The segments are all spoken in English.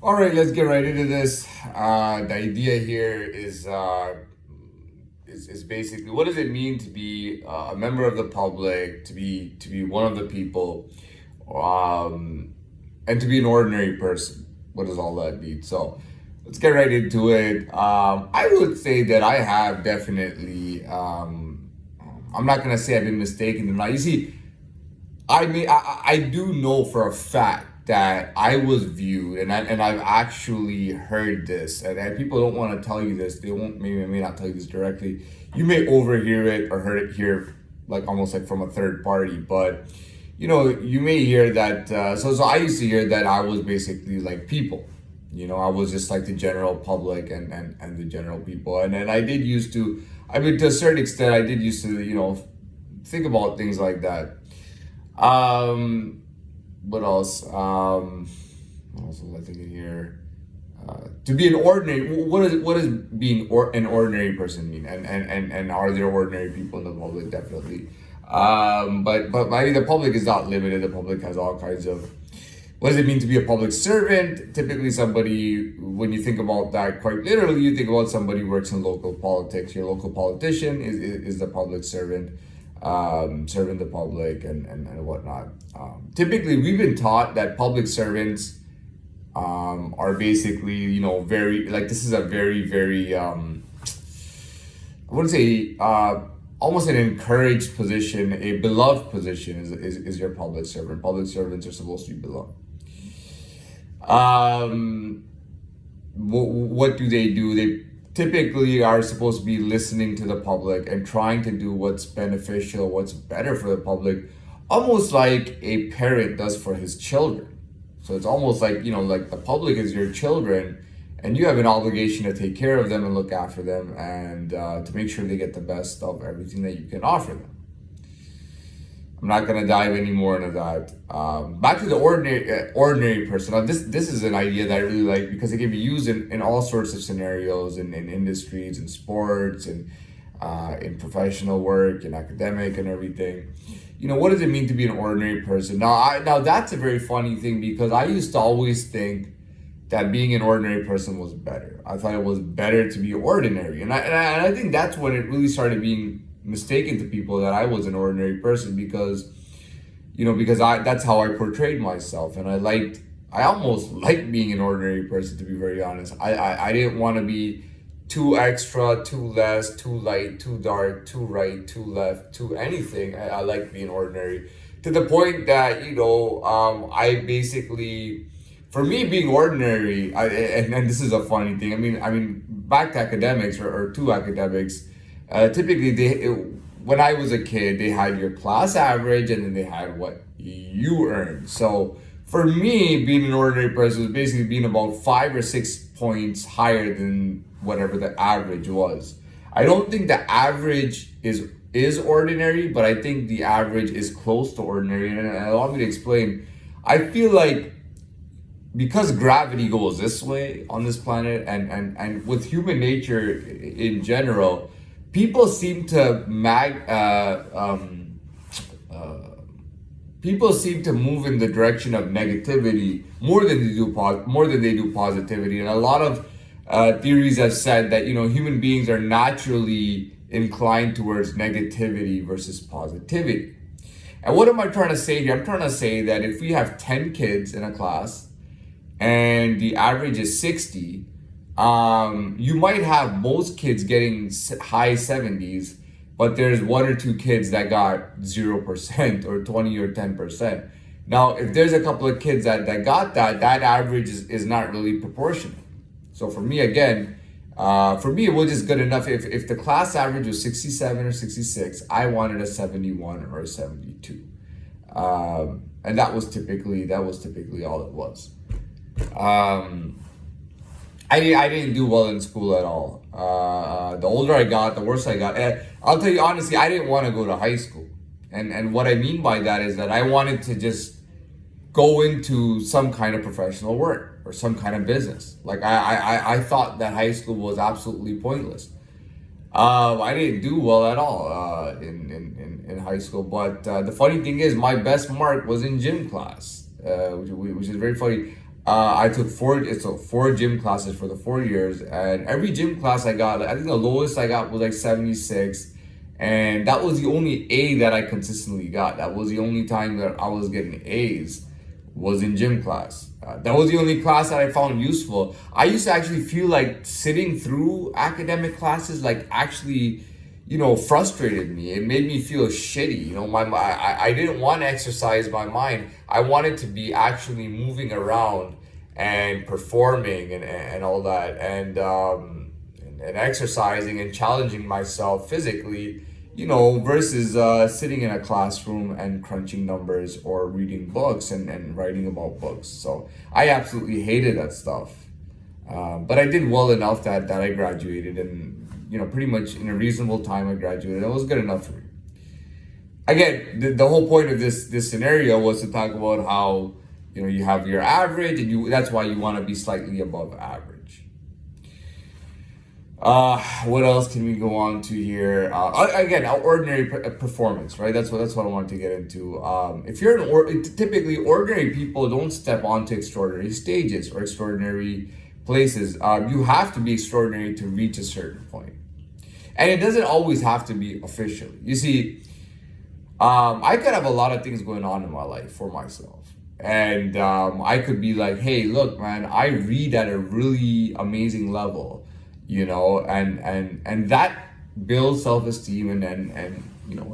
All right, let's get right into this. The idea here is basically what does it mean to be a member of the public, to be one of the people, um, and to be an ordinary person. What does all that mean? So let's get right into it. I would say that I have definitely. I'm not gonna say I've been mistaken or not. You see, I do know for a fact that I was viewed, and I've actually heard this, and people don't want to tell you this. They won't, maybe may not tell you this directly. You may overhear it or heard it here, like almost like from a third party. But you may hear that. So I used to hear that I was basically like people. I was just like the general public and the general people, and then I did used to. I mean, to a certain extent, I did used to think about things like that. um, what else? What else was I thinking here? To be an ordinary, what does being an ordinary person mean? And are there ordinary people in the public? Definitely. But I mean, the public is not limited. The public has all kinds of. What does it mean to be a public servant? Typically, somebody, when you think about that quite literally, you think about somebody who works in local politics. Your local politician is the public servant, serving the public and whatnot. Typically, we've been taught that public servants are basically, very, like, this is a very, very, I wouldn't say, almost an encouraged position, a beloved position is your public servant. Public servants are supposed to be beloved. What do? They typically are supposed to be listening to the public and trying to do what's beneficial, what's better for the public, almost like a parent does for his children. So it's almost like, like the public is your children, and you have an obligation to take care of them and look after them, and to make sure they get the best of everything that you can offer them. I'm not gonna dive any more into that. Back to the ordinary person. Now, this is an idea that I really like because it can be used in all sorts of scenarios, in industries, in sports, and in professional work, in academic, and everything. What does it mean to be an ordinary person? Now that's a very funny thing because I used to always think that being an ordinary person was better. I thought it was better to be ordinary, and I think that's when it really started being mistaken to people that I was an ordinary person because I that's how I portrayed myself, and I almost liked being an ordinary person, to be very honest. I didn't want to be too extra, too less, too light, too dark, too right, too left, too anything. I like being ordinary to the point that I basically, for me, being ordinary, and this is a funny thing. I mean, back to academics or to academics. Typically, when I was a kid, they had your class average, and then they had what you earned. So for me, being an ordinary person was basically being about 5 or 6 points higher than whatever the average was. I don't think the average is ordinary, but I think the average is close to ordinary. And allow me to explain. I feel like because gravity goes this way on this planet, and with human nature in general, people seem to people seem to move in the direction of negativity more than they do positivity. And a lot of theories have said that human beings are naturally inclined towards negativity versus positivity. And what am I trying to say here? I'm trying to say that if we have 10 kids in a class and the average is 60, you might have most kids getting high 70s, but there's 1 or 2 kids that got 0% or 20 or 10%. Now, if there's a couple of kids that got that average is not really proportional. So for me, again, it was just good enough. If the class average was 67 or 66, I wanted a 71 or a 72. And that was typically all it was. I didn't do well in school at all. The older I got, the worse I got. I'll tell you honestly, I didn't want to go to high school. And what I mean by that is that I wanted to just go into some kind of professional work or some kind of business. Like I thought that high school was absolutely pointless. I didn't do well at all in high school. But the funny thing is, my best mark was in gym class, which is very funny. I took four gym classes for the 4 years, and every gym class I got, like, I think the lowest I got was like 76, and that was the only A that I consistently got. That was the only time that I was getting A's, was in gym class. That was the only class that I found useful. I used to actually feel like sitting through academic classes, like, actually, frustrated me. It made me feel shitty. I didn't want to exercise my mind. I wanted to be actually moving around and performing and all that, and exercising and challenging myself physically, versus sitting in a classroom and crunching numbers or reading books and writing about books. So I absolutely hated that stuff. But I did well enough that I graduated, and pretty much in a reasonable time I graduated. That was good enough for me. Again, the whole point of this scenario was to talk about how you have your average, and that's why you want to be slightly above average. What else can we go on to here? Again, ordinary performance, right? That's what I wanted to get into. If you're typically ordinary people don't step onto extraordinary stages or extraordinary places. You have to be extraordinary to reach a certain point. And it doesn't always have to be official. You see, I could have a lot of things going on in my life for myself. And I could be like, hey, look, man, I read at a really amazing level, and that builds self-esteem and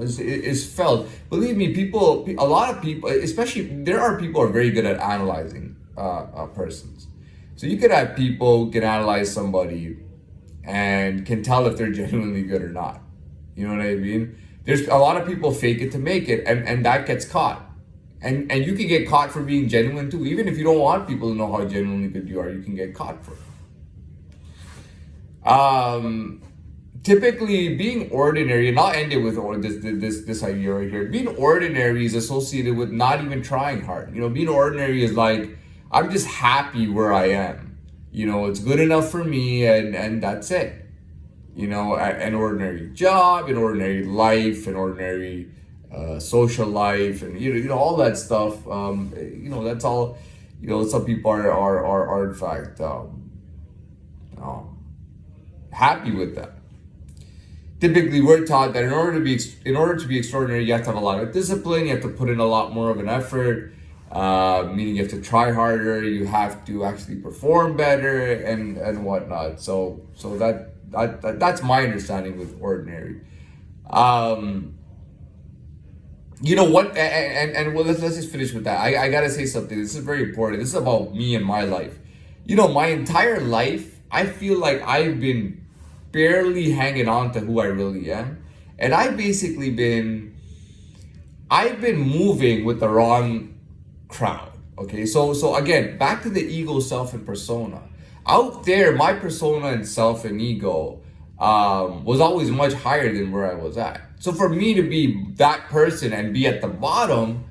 is felt. Believe me, a lot of people, especially, there are people who are very good at analyzing persons. So you could have people who can analyze somebody and can tell if they're genuinely good or not. You know what I mean? There's a lot of people fake it to make it, and that gets caught. And you can get caught for being genuine too. Even if you don't want people to know how genuinely good you are, you can get caught for it. Typically, being ordinary, and I'll end it with this idea right here. Being ordinary is associated with not even trying hard. Being ordinary is like, I'm just happy where I am. It's good enough for me, and that's it. An ordinary job, an ordinary life, an ordinary social life, and all that stuff. That's all. Some people are in fact happy with that. Typically, we're taught that in order to be extraordinary, you have to have a lot of discipline. You have to put in a lot more of an effort. Meaning you have to try harder, you have to actually perform better and whatnot. So that's my understanding with ordinary. What? And well, let's just finish with that. I gotta say something. This is very important. This is about me and my life. My entire life, I feel like I've been barely hanging on to who I really am, and I've been moving with the wrong crowd. Okay, so again, back to the ego, self, and persona. Out there, my persona and self and ego was always much higher than where I was at. So for me to be that person and be at the bottom,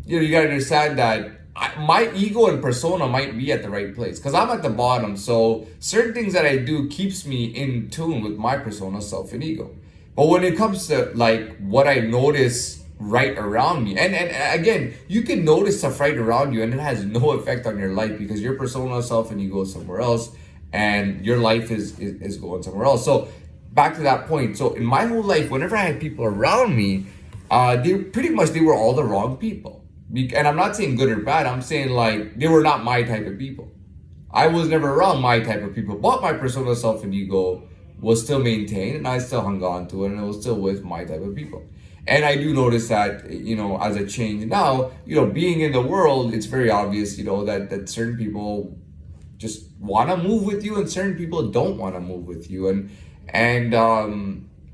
you gotta understand that my ego and persona might be at the right place because I'm at the bottom. So certain things that I do keeps me in tune with my persona, self, and ego. But when it comes to like what I notice right around me, and again, you can notice stuff right around you and it has no effect on your life because your persona, self, and ego is somewhere else, and your life is going somewhere else. So back to that point. So in my whole life, whenever I had people around me, they were all the wrong people. And I'm not saying good or bad. I'm saying like they were not my type of people. I was never around my type of people, but my persona, self, and ego was still maintained, and I still hung on to it, and it was still with my type of people. And I do notice that, as a change now, being in the world, it's very obvious, that certain people just want to move with you and certain people don't want to move with you. And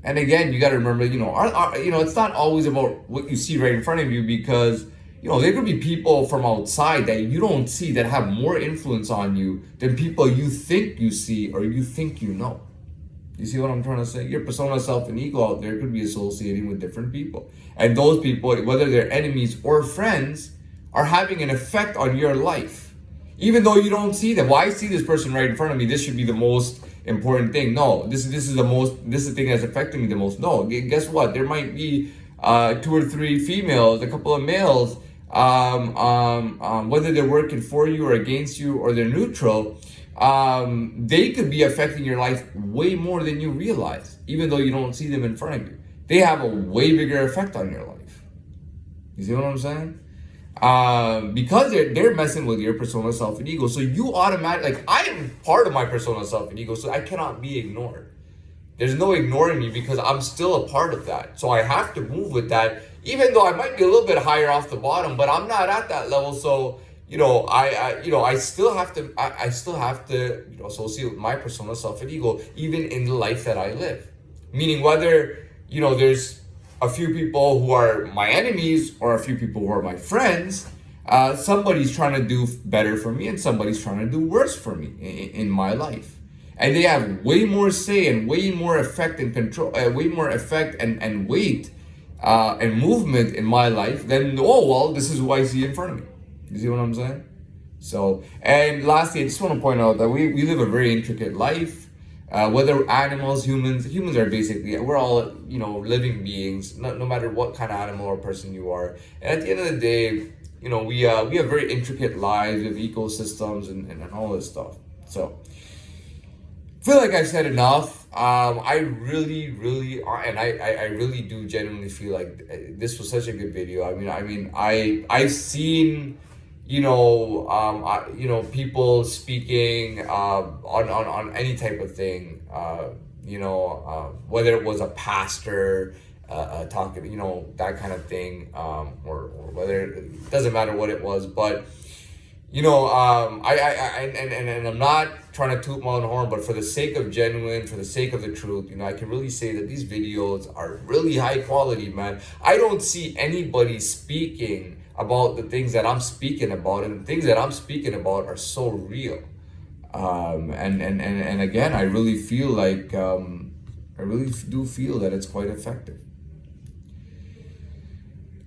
again, you got to remember, it's not always about what you see right in front of you because, there could be people from outside that you don't see that have more influence on you than people you think you see or you think you know. You see what I'm trying to say? Your persona, self, and ego out there could be associating with different people. And those people, whether they're enemies or friends, are having an effect on your life. Even though you don't see them. Well, I see this person right in front of me. This should be the most important thing. No, this is the thing that's affecting me the most. No, guess what? There might be 2 or 3 females, a couple of males whether they're working for you or against you or they're neutral, they could be affecting your life way more than you realize, even though you don't see them in front of you. They have a way bigger effect on your life. You see what I'm saying? Because they're messing with your personal self and ego. So you automatically, like, I am part of my personal self and ego, so I cannot be ignored. There's no ignoring me because I'm still a part of that. So I have to move with that, even though I might be a little bit higher off the bottom, but I'm not at that level. So, I still have to, I still have to, associate with my personal self and ego, even in the life that I live. Meaning whether, there's a few people who are my enemies or a few people who are my friends, somebody's trying to do better for me and somebody's trying to do worse for me in my life. And they have way more say and way more effect and control, way more effect and weight and movement in my life than, this is who I see in front of me. You see what I'm saying? So, and lastly, I just want to point out that we live a very intricate life. Whether animals, humans are basically, we're all, living beings, no matter what kind of animal or person you are. And at the end of the day, we have very intricate lives with ecosystems and all this stuff. So, I feel like I've said enough. I really, really, and I really do genuinely feel like this was such a good video. I've seen, people speaking on any type of thing. Whether it was a pastor talking, that kind of thing, or whether it doesn't matter what it was, but. I'm not trying to toot my own horn, but for the sake of genuine, for the sake of the truth, I can really say that these videos are really high quality, man. I don't see anybody speaking about the things that I'm speaking about, and the things that I'm speaking about are so real. And again, I really feel like, I really do feel that it's quite effective.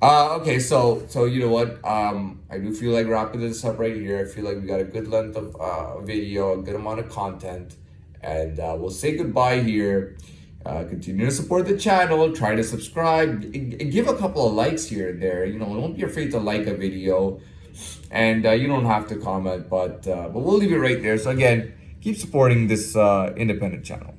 Okay, so you know what? I do feel like wrapping this up right here. I feel like we got a good length of video, a good amount of content, and we'll say goodbye here. Continue to support the channel. Try to subscribe. Give a couple of likes here and there. Don't be afraid to like a video, and you don't have to comment, but we'll leave it right there. So again, keep supporting this independent channel.